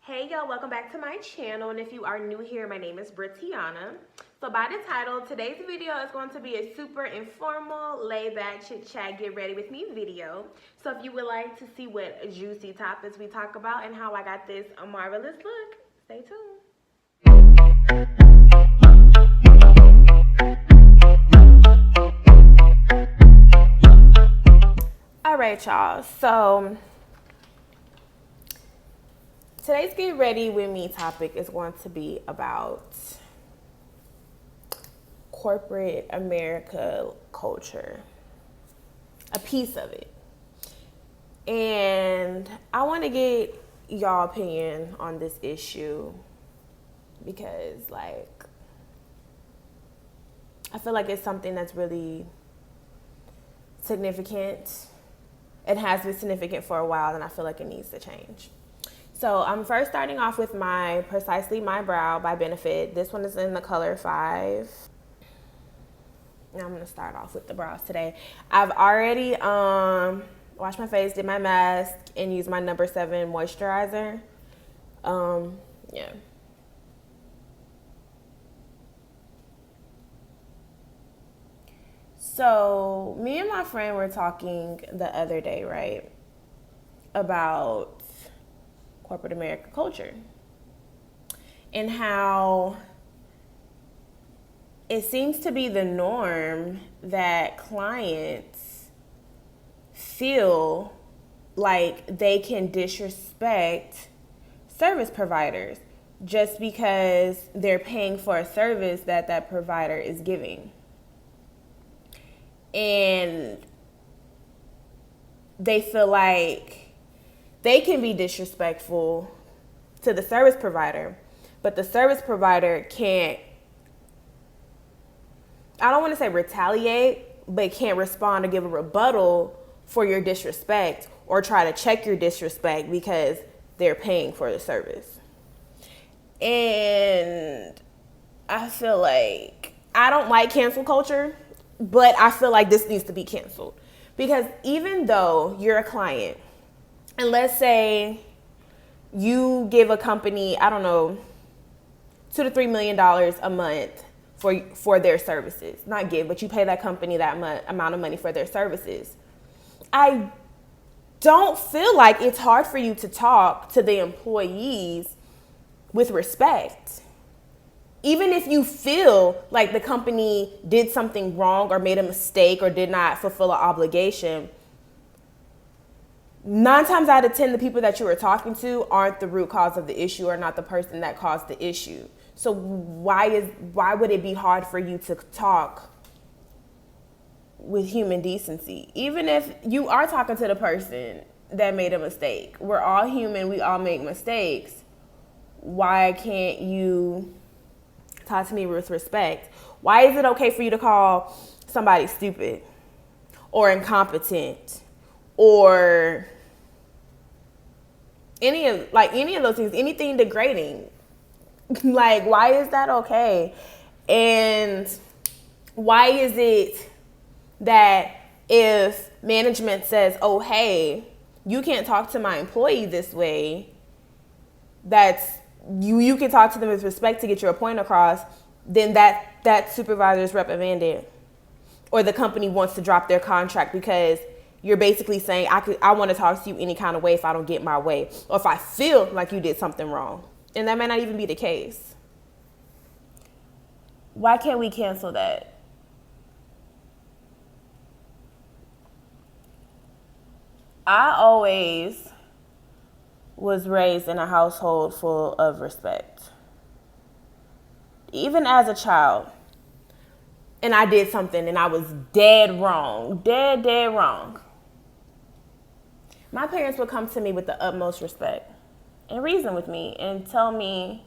Hey y'all, welcome back to my channel, and if you are new here, my name is Britianna. So by the title, today's video is going to be a super informal, laid-back, chit-chat, get ready with me video. So if you would like to see what juicy topics we talk about and how I got this marvelous look, stay tuned. All right, y'all, so today's Get Ready With Me topic is going to be about corporate America culture, a piece of it. And I want to get y'all opinion on this issue because, I feel like it's something that's really significant. It has been significant for a while, and I feel like it needs to change. So I'm first starting off with my Precisely My Brow by Benefit. This one is in the color 5. And I'm going to start off with the brows today. I've already washed my face, did my mask, and used my number 7 moisturizer. Yeah. So me and my friend were talking the other day, right, about corporate America culture and how it seems to be the norm that clients feel like they can disrespect service providers just because they're paying for a service that that provider is giving. And they feel like they can be disrespectful to the service provider, but the service provider can't, I don't want to say retaliate, but can't respond or give a rebuttal for your disrespect or try to check your disrespect because they're paying for the service. And I feel like, I don't like cancel culture, but I feel like this needs to be canceled. Because even though you're a client, and let's say you give a company, I don't know, $2 to $3 million a month for their services. Not give, but you pay that company that amount of money for their services. I don't feel like it's hard for you to talk to the employees with respect. Even if you feel like the company did something wrong or made a mistake or did not fulfill an obligation, 9 times out of 10, the people that you were talking to aren't the root cause of the issue or not the person that caused the issue. So why would it be hard for you to talk with human decency? Even if you are talking to the person that made a mistake. We're all human. We all make mistakes. Why can't you talk to me with respect? Why is it okay for you to call somebody stupid or incompetent or any of those things, anything degrading? Like, why is that okay? And why is it that if management says, oh, hey, you can't talk to my employee this way, that's you can talk to them with respect to get your point across, then that supervisor is reprimanded, or the company wants to drop their contract because you're basically saying I want to talk to you any kind of way if I don't get my way, or if I feel like you did something wrong. And that may not even be the case. Why can't we cancel that? I always was raised in a household full of respect. Even as a child, and I did something and I was dead wrong, dead wrong, my parents would come to me with the utmost respect and reason with me and tell me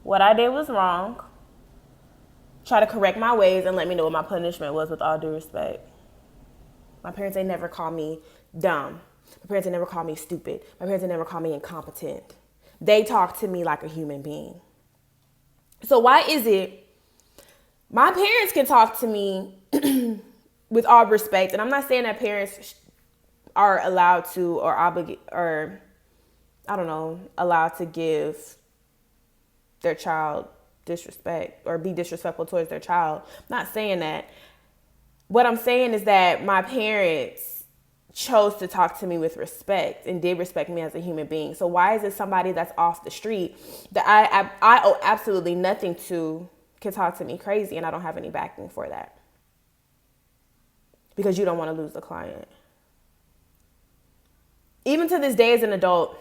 what I did was wrong, try to correct my ways, and let me know what my punishment was with all due respect. My parents, they never called me dumb. My parents, they never called me stupid. My parents, they never called me incompetent. They talked to me like a human being. So why is it my parents can talk to me with all respect, and I'm not saying that parents are allowed to or I don't know, allowed to give their child disrespect or be disrespectful towards their child. I'm not saying that. What I'm saying is that my parents chose to talk to me with respect and did respect me as a human being. So why is it somebody that's off the street that I owe absolutely nothing to can talk to me crazy and I don't have any backing for that? Because you don't want to lose the client. Even to this day as an adult,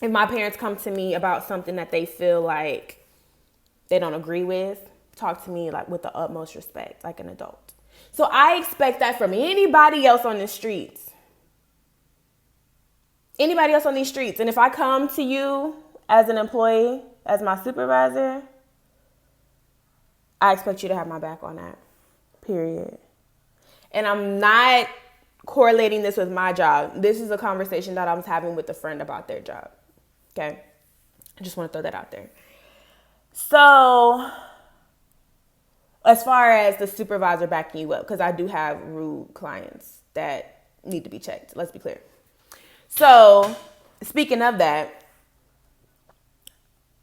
if my parents come to me about something that they feel like they don't agree with, talk to me like with the utmost respect, like an adult. So I expect that from anybody else on the streets. Anybody else on these streets. And if I come to you as an employee, as my supervisor, I expect you to have my back on that. Period. And I'm not correlating this with my job. This is a conversation that I was having with a friend about their job. Okay? I just want to throw that out there. So, as far as the supervisor backing you up, because I do have rude clients that need to be checked. Let's be clear. So, speaking of that,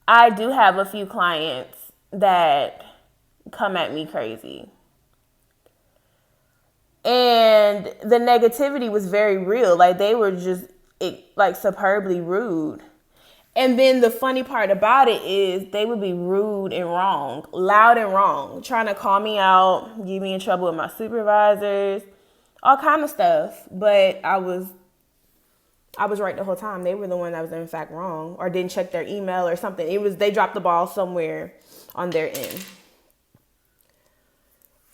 I do have a few clients that come at me crazy. And the negativity was very real. Like, they were just, like, superbly rude. And then the funny part about it is they would be rude and wrong, loud and wrong, trying to call me out, get me in trouble with my supervisors, all kind of stuff. But I was right the whole time. They were the one that was in fact wrong or didn't check their email or something. They dropped the ball somewhere on their end.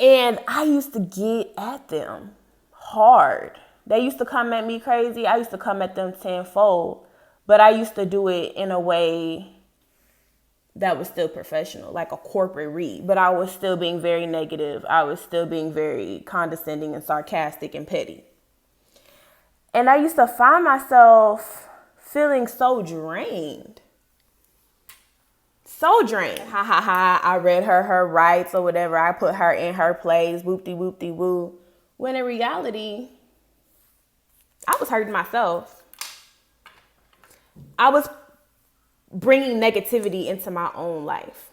And I used to get at them hard. They used to come at me crazy. I used to come at them tenfold. But I used to do it in a way that was still professional, like a corporate read. But I was still being very negative. I was still being very condescending and sarcastic and petty. And I used to find myself feeling so drained. So drained. Ha ha ha. I read her rights or whatever. I put her in her place. Whoop-de-whoop-de-woo. When in reality, I was hurting myself. I was bringing negativity into my own life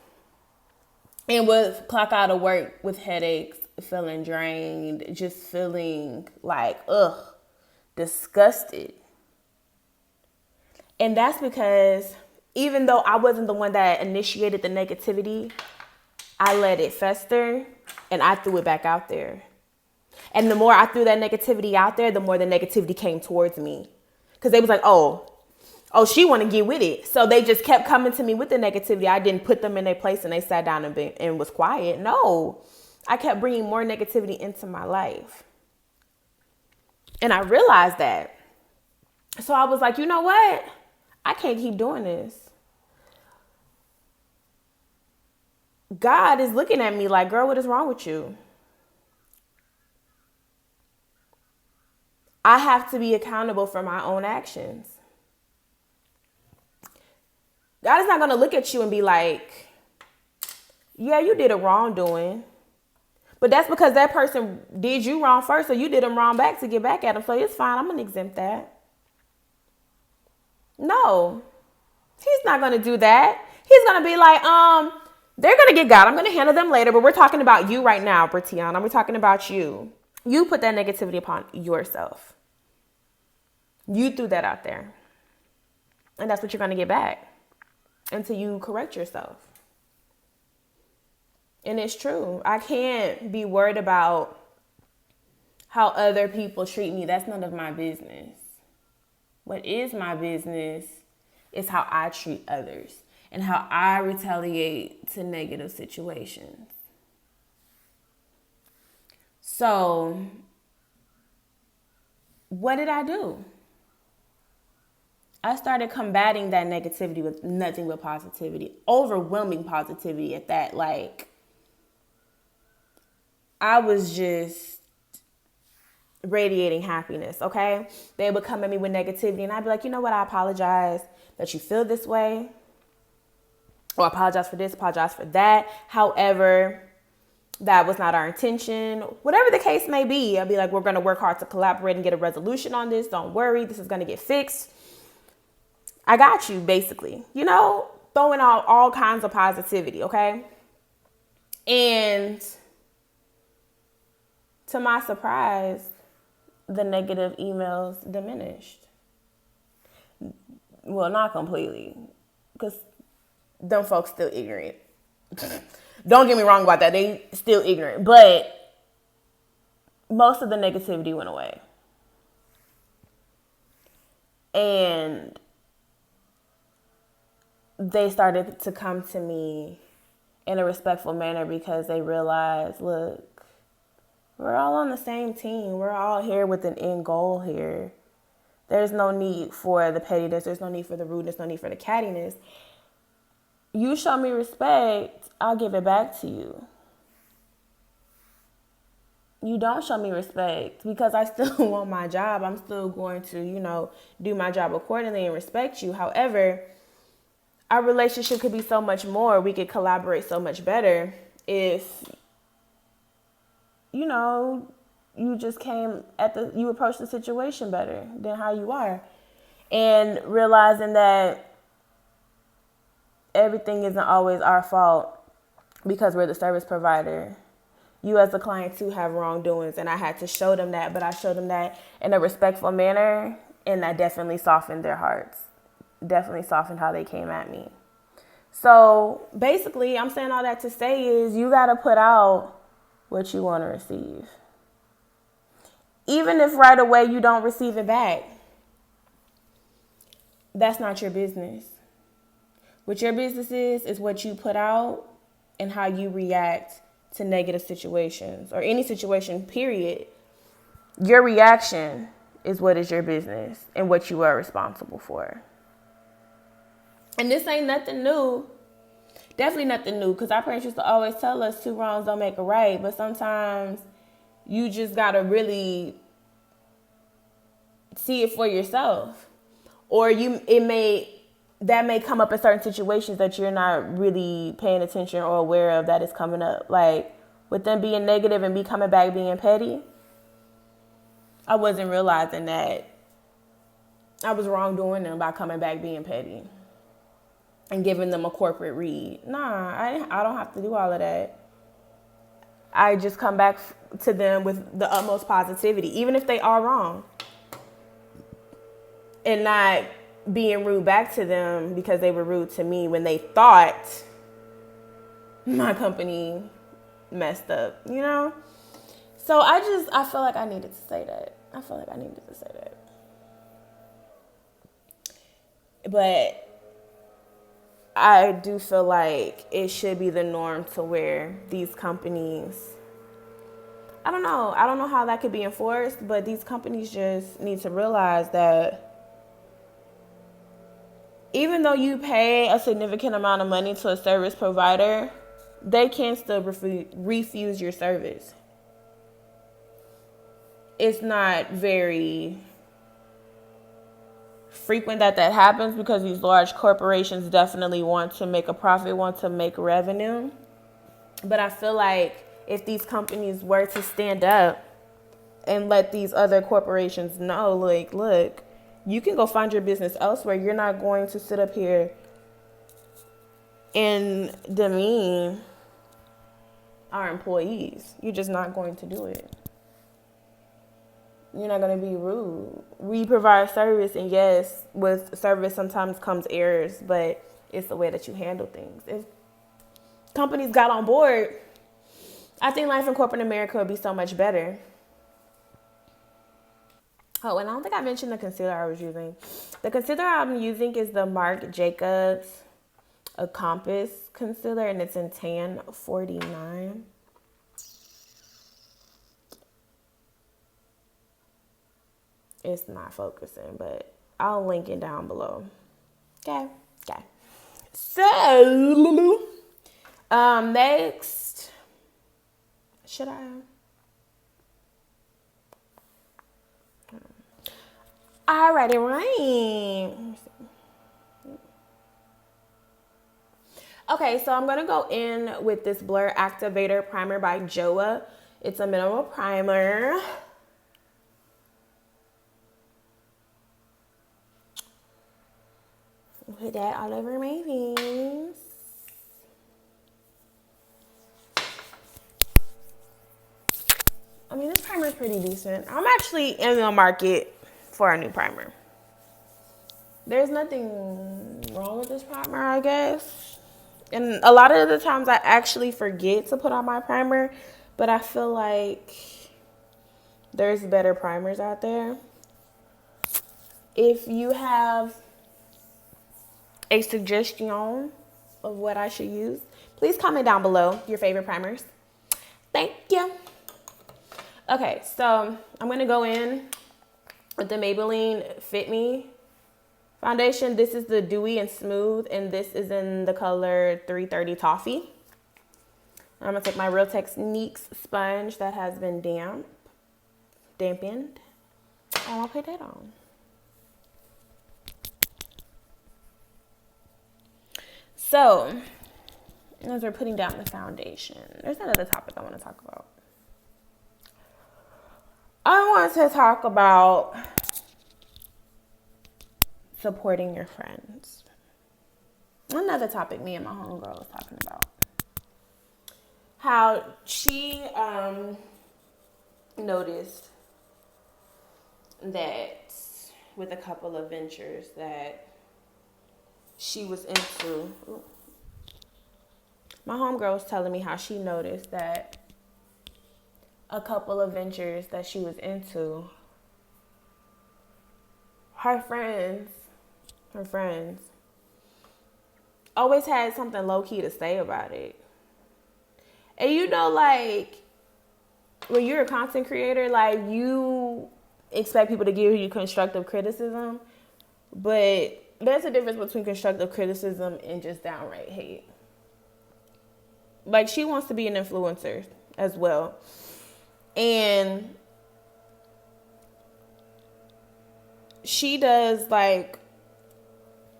and would clock out of work with headaches, feeling drained, just feeling like, disgusted. And that's because even though I wasn't the one that initiated the negativity, I let it fester and I threw it back out there. And the more I threw that negativity out there, the more the negativity came towards me. Because they was like, oh, she want to get with it. So they just kept coming to me with the negativity. I didn't put them in their place and they sat down and was quiet. No, I kept bringing more negativity into my life. And I realized that. So I was like, you know what? I can't keep doing this. God is looking at me like, girl, what is wrong with you? I have to be accountable for my own actions. God is not going to look at you and be like, yeah, you did a wrongdoing. But that's because that person did you wrong first, so you did them wrong back to get back at them. So it's fine. I'm going to exempt that. No, he's not going to do that. He's going to be like, they're going to get God. I'm going to handle them later. But we're talking about you right now, Britianna. We're talking about you. You put that negativity upon yourself. You threw that out there. And that's what you're going to get back until you correct yourself. And it's true. I can't be worried about how other people treat me. That's none of my business. What is my business is how I treat others and how I retaliate to negative situations. So, what did I do? I started combating that negativity with nothing but positivity, overwhelming positivity at that. Like, I was just radiating happiness, okay? They would come at me with negativity and I'd be like, you know what? I apologize that you feel this way. Or I apologize for this, apologize for that. However, that was not our intention. Whatever the case may be, I'd be like, we're going to work hard to collaborate and get a resolution on this. Don't worry, this is going to get fixed. I got you, basically. You know, throwing out all kinds of positivity, okay? And to my surprise, the negative emails diminished. Well, not completely, because them folks still ignorant. Don't get me wrong about that. They still ignorant. But most of the negativity went away. And they started to come to me in a respectful manner because they realized, look, we're all on the same team. We're all here with an end goal here. There's no need for the pettiness. There's no need for the rudeness. No need for the cattiness. You show me respect, I'll give it back to you. You don't show me respect because I still want my job. I'm still going to, do my job accordingly and respect you. However, our relationship could be so much more. We could collaborate so much better if, you just you approach the situation better than how you are. And realizing that everything isn't always our fault because we're the service provider. You as a client too have wrongdoings, and I had to show them that, but I showed them that in a respectful manner, and that definitely softened their hearts. Definitely softened how they came at me. So basically, I'm saying all that to say is you got to put out what you want to receive. Even if right away you don't receive it back, that's not your business. What your business is what you put out and how you react to negative situations or any situation, period. Your reaction is what is your business and what you are responsible for. And this ain't nothing new. Definitely nothing new, because our parents used to always tell us 2 wrongs don't make a right, but sometimes you just got to really see it for yourself. Or that may come up in certain situations that you're not really paying attention or aware of that is coming up. Like with them being negative and me coming back being petty, I wasn't realizing that I was wrongdoing them by coming back being petty and giving them a corporate read. Nah, I don't have to do all of that. I just come back to them with the utmost positivity, even if they are wrong. And not being rude back to them because they were rude to me when they thought my company messed up, So I feel like I needed to say that. But I do feel like it should be the norm to where these companies, I don't know how that could be enforced, but these companies just need to realize that even though you pay a significant amount of money to a service provider, they can still refuse your service. It's not very frequent that happens because these large corporations definitely want to make a profit, want to make revenue. But I feel like if these companies were to stand up and let these other corporations know, like, look, you can go find your business elsewhere. You're not going to sit up here and demean our employees. You're just not going to do it. You're not going to be rude. We provide service, and yes, with service sometimes comes errors, but it's the way that you handle things. If companies got on board, I think life in corporate America would be so much better. Oh, and I don't think I mentioned the concealer I was using. The concealer I'm using is the Marc Jacobs Compass concealer, and it's in Tan 49. It's not focusing, but I'll link it down below. Okay. So, next, should I? Alrighty, right. Okay, so I'm gonna go in with this Blur Activator Primer by Joa. It's a mineral primer. that all over my face. I mean, this primer is pretty decent. I'm actually in the market for a new primer. There's nothing wrong with this primer, I guess. And a lot of the times I actually forget to put on my primer, but I feel like there's better primers out there. If you have a suggestion of what I should use, please comment down below your favorite primers. Thank you. Okay, so I'm going to go in with the Maybelline Fit Me Foundation. This is the Dewy and Smooth, and this is in the color 330 Toffee. I'm going to take my Real Techniques sponge that has been dampened, and I'll put that on. So, as we're putting down the foundation, there's another topic I want to talk about. I want to talk about supporting your friends. Another topic me and my homegirl was talking about. How she noticed that with a couple of ventures that she was into. My homegirl was telling me how she noticed that a couple of ventures that she was into, her friends always had something low-key to say about it. And you know, like, when you're a content creator, like, you expect people to give you constructive criticism, but there's a difference between constructive criticism and just downright hate. Like, she wants to be an influencer as well. And she does, like,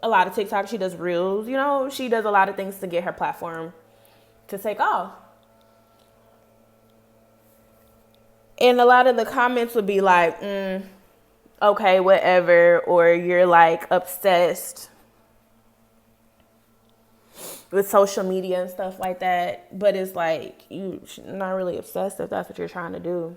a lot of TikTok. She does reels, you know. She does a lot of things to get her platform to take off. And a lot of the comments would be like, okay, whatever. Or you're, like, obsessed with social media and stuff like that. But it's like, you're not really obsessed if that's what you're trying to do.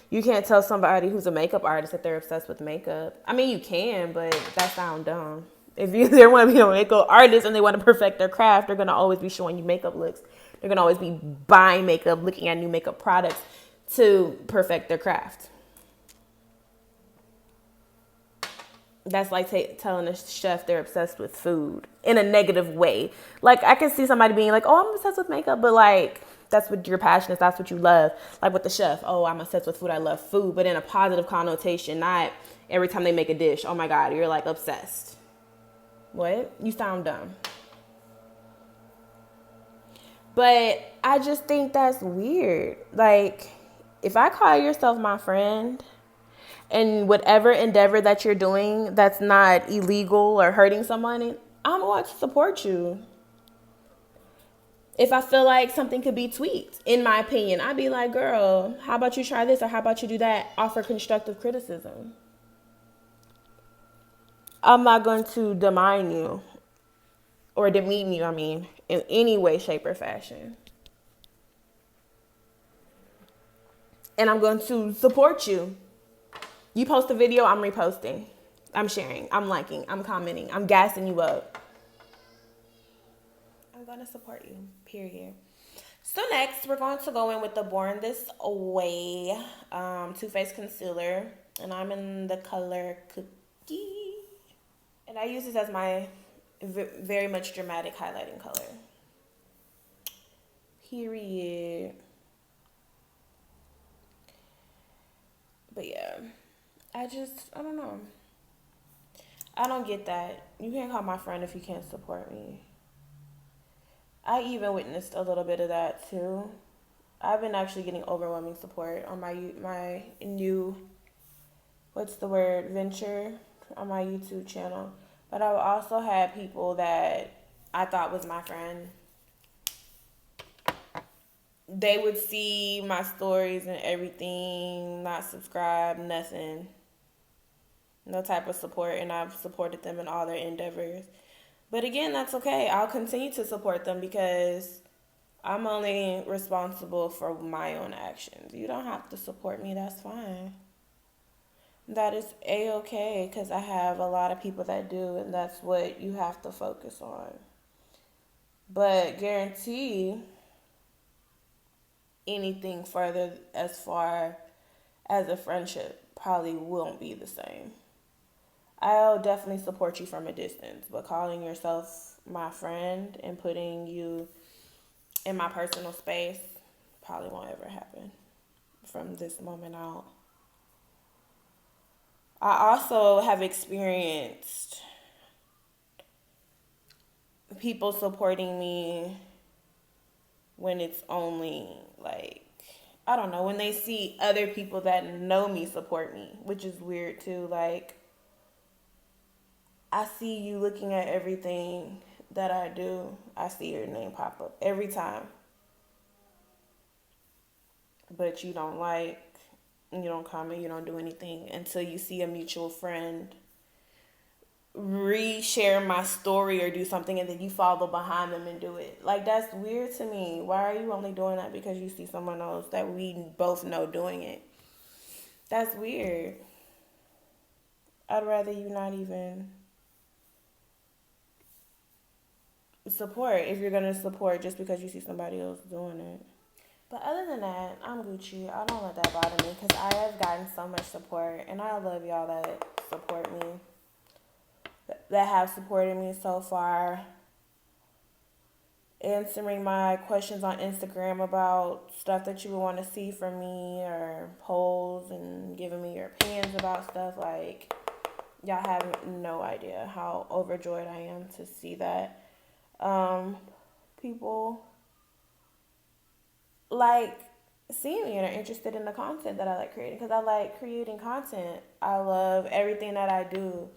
You can't tell somebody who's a makeup artist that they're obsessed with makeup. I mean, you can, but that sounds dumb. If they want to be a makeup artist and they want to perfect their craft, they're going to always be showing you makeup looks. They're going to always be buying makeup, looking at new makeup products to perfect their craft. That's like telling a chef they're obsessed with food in a negative way. Like, I can see somebody being like, oh, I'm obsessed with makeup, but like, that's what your passion is. That's what you love. Like with the chef, oh, I'm obsessed with food. I love food, but in a positive connotation, not every time they make a dish, oh my God, you're like obsessed. What? You sound dumb. But I just think that's weird. Like, if I call yourself my friend, and whatever endeavor that you're doing that's not illegal or hurting someone, I'm going to support you. If I feel like something could be tweaked, in my opinion, I'd be like, girl, how about you try this or how about you do that? Offer constructive criticism. I'm not going to demean you in any way, shape, or fashion. And I'm going to support you. You post a video, I'm reposting. I'm sharing. I'm liking. I'm commenting. I'm gassing you up. I'm going to support you, period. So next, we're going to go in with the Born This Way Too Faced Concealer. And I'm in the color Cookie. And I use this as my very much dramatic highlighting color. Period. But yeah. I don't know. I don't get that. You can't call my friend if you can't support me. I even witnessed a little bit of that too. I've been actually getting overwhelming support on my new, venture on my YouTube channel. But I've also had people that I thought was my friend. They would see my stories and everything, not subscribe, nothing. no type of support, and I've supported them in all their endeavors. But again, that's okay. I'll continue to support them because I'm only responsible for my own actions. You don't have to support me, that's fine. That is a-okay because I have a lot of people that do, and that's what you have to focus on. But guarantee anything further as far as a friendship probably won't be the same. I'll definitely support you from a distance, but calling yourself my friend and putting you in my personal space probably won't ever happen from this moment out. I also have experienced people supporting me when it's only like, I don't know, when they see other people that know me support me, which is weird too. Like, I see you looking at everything that I do. I see your name pop up every time. But you don't like, you don't comment, you don't do anything until you see a mutual friend reshare my story or do something, and then you follow behind them and do it. Like, that's weird to me. Why are you only doing that because you see someone else that we both know doing it? That's weird. I'd rather you not even support if you're gonna support just because you see somebody else doing it. But other than that, I'm Gucci. I don't let that bother me because I have gotten so much support, and I love y'all that support me, that have supported me so far. Answering my questions on Instagram about stuff that you would want to see from me, or polls, and giving me your opinions about stuff. Like, y'all have no idea how overjoyed I am to see that. People like seeing me and are interested in the content that I like creating, because I like creating content. I love everything that I do.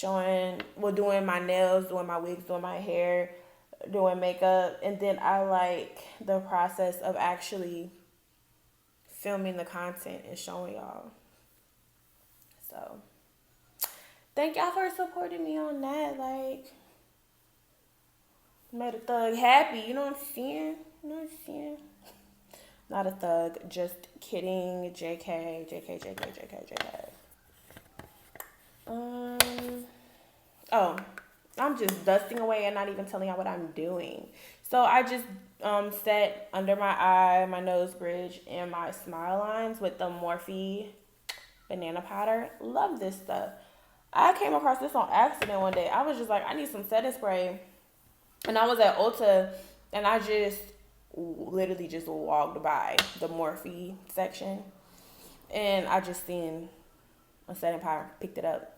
Doing my nails, doing my wigs, doing my hair, doing makeup, and then I like the process of actually filming the content and showing y'all. So, thank y'all for supporting me on that. Like, made a thug happy, you know what I'm saying? You know what I'm saying? Not a thug, just kidding. JK, JK, JK, JK, JK. Oh, I'm just dusting away and not even telling y'all what I'm doing. So I just set under my eye, my nose bridge, and my smile lines with the Morphe banana powder. Love this stuff. I came across this on accident one day. I was just like, I need some setting spray. And I was at Ulta, and I just literally just walked by the Morphe section, and I just seen a setting powder, picked it up,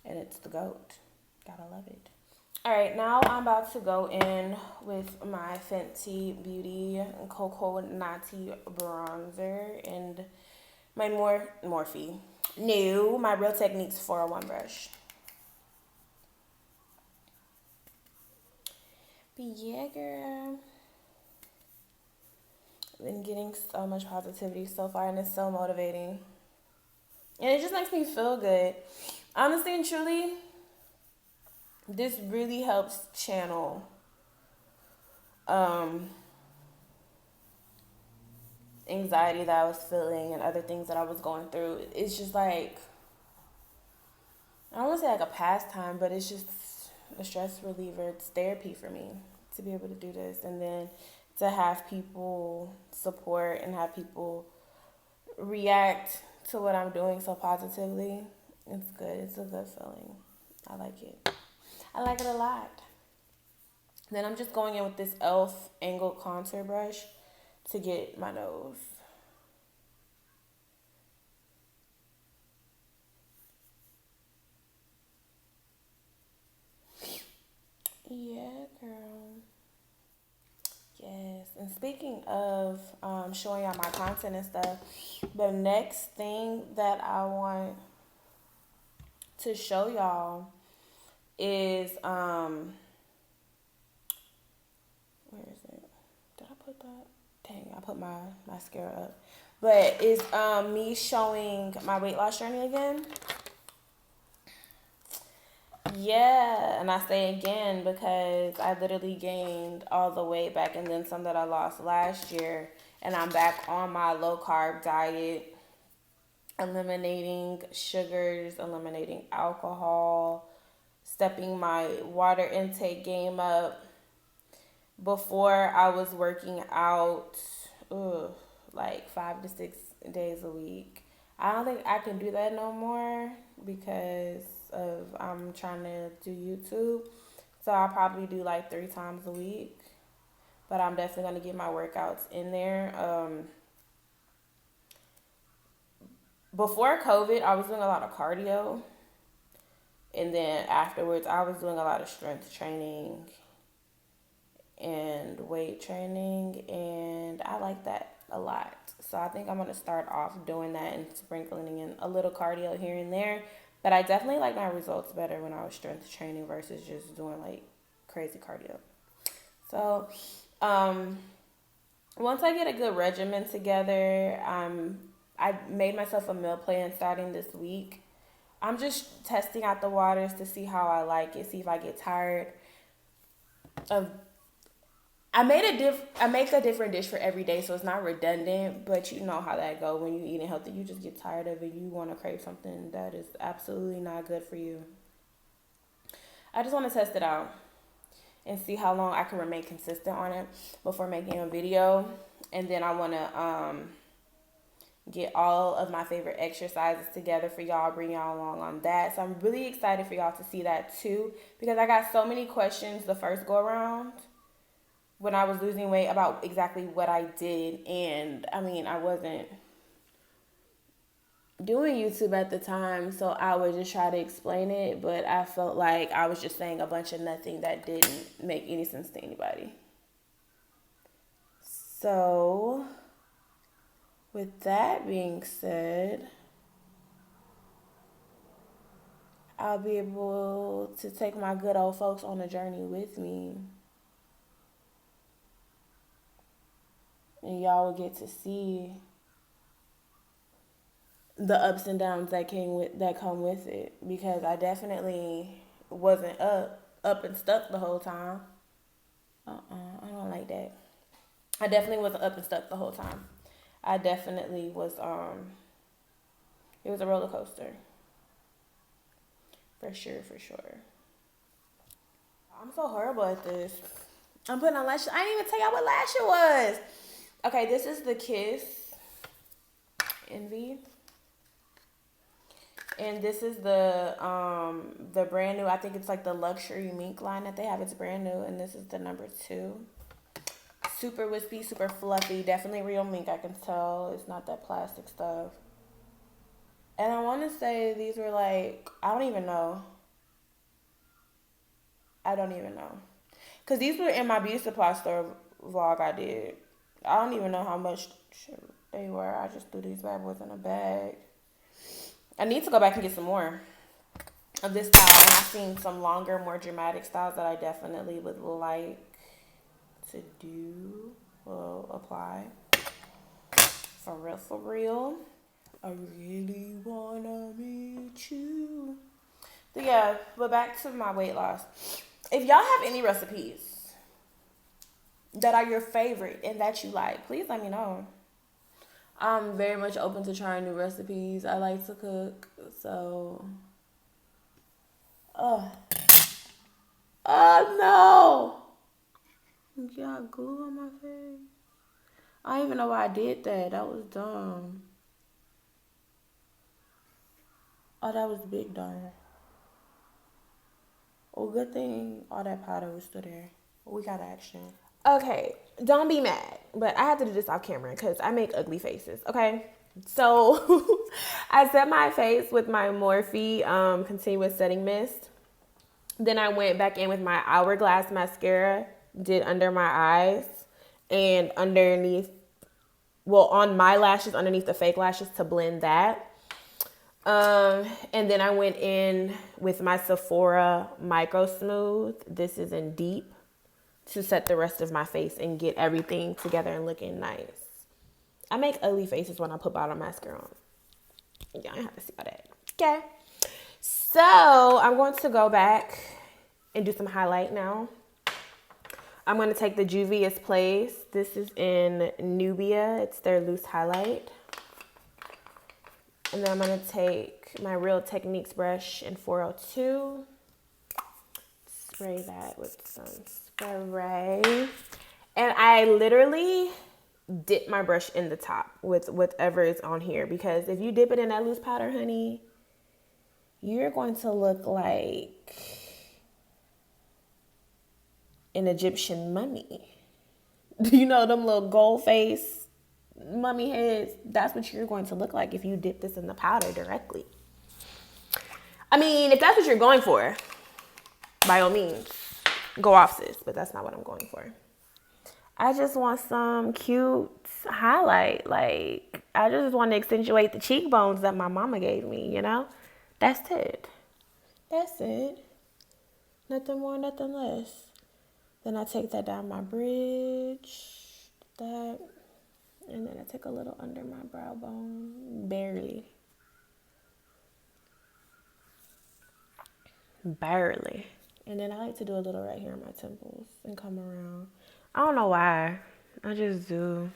and it's the GOAT. Gotta love it. All right, now I'm about to go in with my Fenty Beauty Cocoa Nati bronzer and my Morphe. My Real Techniques 401 brush. But yeah, girl. Been getting so much positivity so far, and it's so motivating. And it just makes me feel good. Honestly and truly, this really helps channel anxiety that I was feeling and other things that I was going through. It's just like, I don't want to say like a pastime, but it's just a stress reliever. It's therapy for me to be able to do this, and then to have people support and have people react to what I'm doing so positively. It's good. It's a good feeling. I like it. I like it a lot. Then I'm just going in with this e.l.f. angled contour brush to get my nose. Yeah, girl. Yes. And speaking of showing y'all my content and stuff, the next thing that I want to show y'all is where is it? Did I put that? Dang, I put my mascara up. But it's me showing my weight loss journey again. Yeah, and I say again because I literally gained all the weight back and then some that I lost last year, and I'm back on my low carb diet, eliminating sugars, eliminating alcohol, stepping my water intake game up. Before I was working out like 5 to 6 days a week. I don't think I can do that no more because of I'm trying to do YouTube. So I'll probably do like 3 times a week. But I'm definitely going to get my workouts in there. Before COVID, I was doing a lot of cardio. And then afterwards, I was doing a lot of strength training and weight training. And I like that a lot. So I think I'm going to start off doing that and sprinkling in a little cardio here and there. But I definitely like my results better when I was strength training versus just doing like crazy cardio. So once I get a good regimen together, I made myself a meal plan starting this week. I'm just testing out the waters to see how I like it, see if I get tired of. I make a different dish for every day, so it's not redundant. But you know how that go when you eating healthy. You just get tired of it. You want to crave something that is absolutely not good for you. I just want to test it out and see how long I can remain consistent on it before making a video. And then I want to get all of my favorite exercises together for y'all, bring y'all along on that. So I'm really excited for y'all to see that too, because I got so many questions the first go around when I was losing weight about exactly what I did. And I mean, I wasn't doing YouTube at the time, so I would just try to explain it, but I felt like I was just saying a bunch of nothing that didn't make any sense to anybody. So with that being said, I'll be able to take my good old folks on a journey with me. And y'all will get to see the ups and downs that come with it, because I definitely wasn't up and stuck the whole time. I don't like that. I definitely wasn't up and stuck the whole time. I definitely was. It was a roller coaster. For sure. I'm so horrible at this. I'm putting on lashes. I didn't even tell y'all what lash it was. Okay, this is the Kiss Envy. And this is the brand new, I think it's like the luxury mink line that they have. It's brand new, and this is the number 2. Super wispy, super fluffy. Definitely real mink, I can tell. It's not that plastic stuff. And I want to say these were like, I don't even know. Because these were in my beauty supply store vlog I did. I don't even know how much they were. I just threw these bad boys in a bag. I need to go back and get some more of this style. And I've seen some longer, more dramatic styles that I definitely would like to do. Will apply. For real. I really wanna meet you. So yeah, but back to my weight loss. If y'all have any recipes that are your favorite and that you like, please let me know. I'm very much open to trying new recipes. I like to cook, so. Oh no! You got glue on my face. I don't even know why I did that. That was dumb. Oh, that was big dumb. Well, good thing all that powder was still there. We got action. Okay, don't be mad, but I have to do this off camera because I make ugly faces, okay? So, I set my face with my Morphe Continuous Setting Mist. Then I went back in with my Hourglass Mascara, did under my eyes, and underneath, well, on my lashes, underneath the fake lashes to blend that. And then I went in with my Sephora Micro Smooth. This is in Deep, to set the rest of my face and get everything together and looking nice. I make ugly faces when I put bottom mascara on. Y'all don't have to see all that. Okay. So I'm going to go back and do some highlight now. I'm going to take the Juvia's Place. This is in Nubia. It's their loose highlight. And then I'm going to take my Real Techniques brush in 402. Spray that with some spray. And I literally dip my brush in the top with whatever is on here. Because if you dip it in that loose powder, honey, you're going to look like an Egyptian mummy. You know them little gold face mummy heads? That's what you're going to look like if you dip this in the powder directly. I mean, if that's what you're going for, by all means, go off, sis. But that's not what I'm going for. I just want some cute highlight. Like, I just want to accentuate the cheekbones that my mama gave me, you know? That's it. That's it. Nothing more, nothing less. Then I take that down my bridge, that, and then I take a little under my brow bone, barely. Barely. And then I like to do a little right here on my temples and come around. I don't know why. I just do.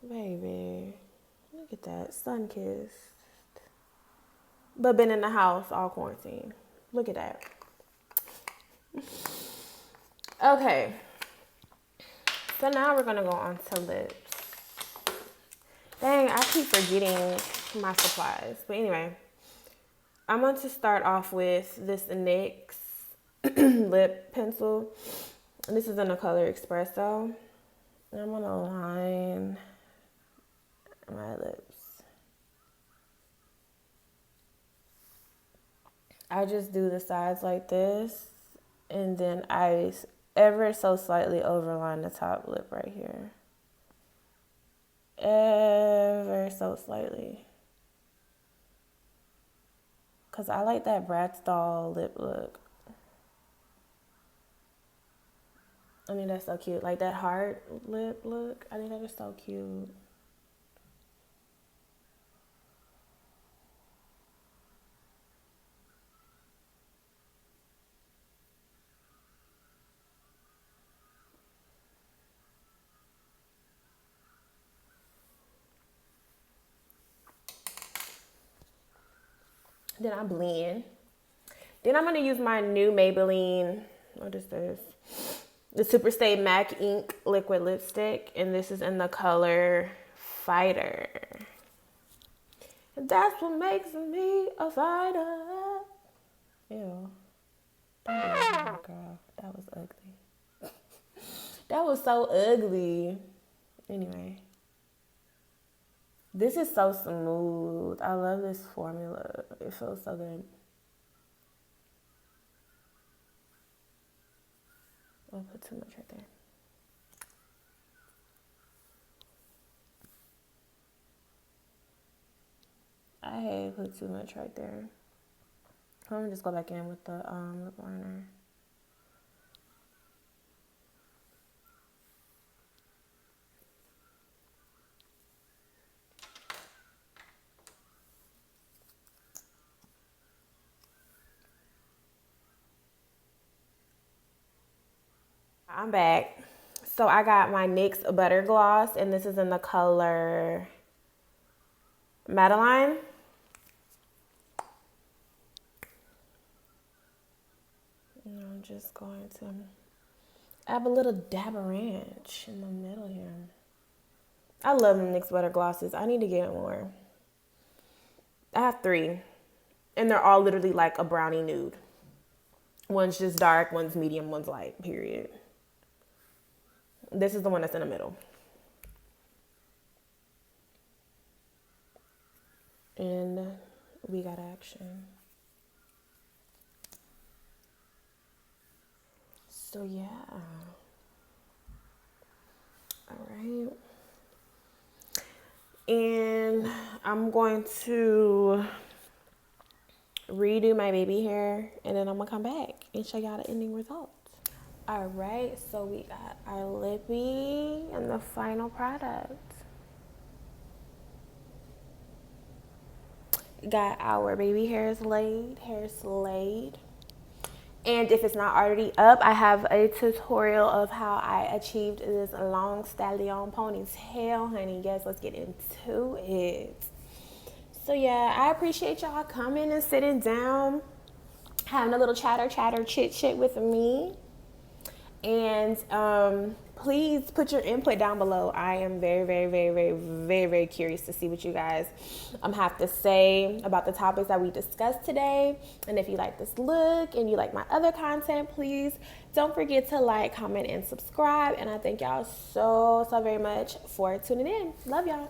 Baby, look at that, sun-kissed. But been in the house all quarantine. Look at that. Okay, so now we're gonna go on to lips. Dang, I keep forgetting my supplies. But anyway, I'm going to start off with this NYX lip pencil. And this is in the color Espresso. And I'm gonna line my lips. I just do the sides like this. And then I ever so slightly overline the top lip right here. Ever so slightly. Because I like that Bratz doll lip look. I mean, that's so cute. Like that heart lip look. I think that is so cute. Then I blend. Then I'm going to use my new Maybelline, what is this? The Superstay MAC Ink Liquid Lipstick. And this is in the color Fighter. And that's what makes me a fighter. Ew. Don't do that, girl. That was ugly. That was so ugly. Anyway. This is so smooth. I love this formula. It feels so good. I'll put too much right there. I hate put too much right there. I'm gonna just go back in with the lip liner. I'm back. So I got my NYX Butter Gloss, and this is in the color Maybelline. And I'm just going to add a little dab of ranch in the middle here. I love them NYX Butter Glosses. I need to get more. I have 3, and they're all literally like a brownie nude. One's just dark, one's medium, one's light, period. This is the one that's in the middle. And we got action. So yeah. All right. And I'm going to redo my baby hair, and then I'm gonna come back and show y'all the ending result. All right, so we got our lippy and the final product. got our baby hairs laid, hair slayed. And if it's not already up, I have a tutorial of how I achieved this long stallion ponytail, honey. Guys, let's get into it. So yeah, I appreciate y'all coming and sitting down, having a little chatter, chit-chat with me. And please put your input down below. I am very curious to see what you guys have to say about the topics that we discussed today. And if you like this look and you like my other content, please don't forget to like, comment, and subscribe. And I thank y'all so very much for tuning in. Love y'all.